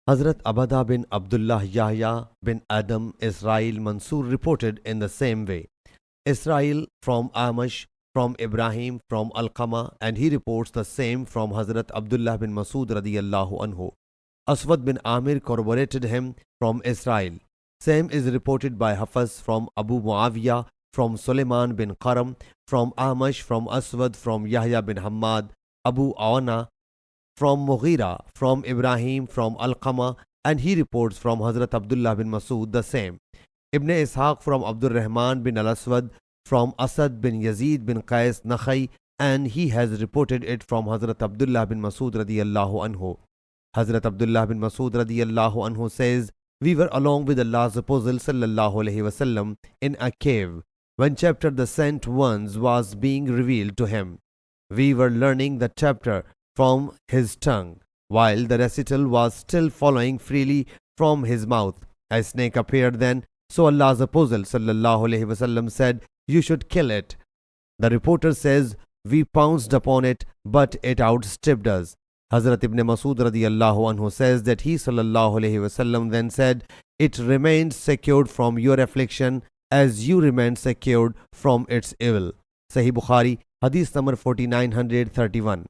Hazrat Abada bin Abdullah Yahya bin Adam Israel Mansur reported in the same way. Israel from Amash, from Ibrahim, from Alqama, and he reports the same from Hazrat Abdullah bin Masud radiyallahu anhu. Aswad bin Amir corroborated him from Israel. Same is reported by Hafaz from Abu Muawiyah, from Suleiman bin Qaram, from Amash, from Aswad, from Yahya bin Hammad, Abu Awana, from Mughira, from Ibrahim, from Alqama, and he reports from Hazrat Abdullah bin Masud the same. Ibn Ishaq from Abdul Rahman bin Al-Aswad, from Asad bin Yazid bin Qais Nakhai, and he has reported it from Hazrat Abdullah bin Masud radiyallahu anhu. Hazrat Abdullah bin Masud radiyallahu anhu says, we were along with Allah's Apostle sallallahu alaihi wasallam in a cave when chapter The Sent Ones was being revealed to him. We were learning the chapter from his tongue, while the recital was still following freely from his mouth. A snake appeared then, so Allah's Apostle sallallahu alaihi wasallam said, you should kill it. The reporter says, we pounced upon it, but it outstripped us. Hazrat Ibn Masud radiyallahu anhu says that he sallallahu alaihi wasallam then said, it remained secured from your affliction as you remained secured from its evil. Sahih Bukhari, Hadith number 4931.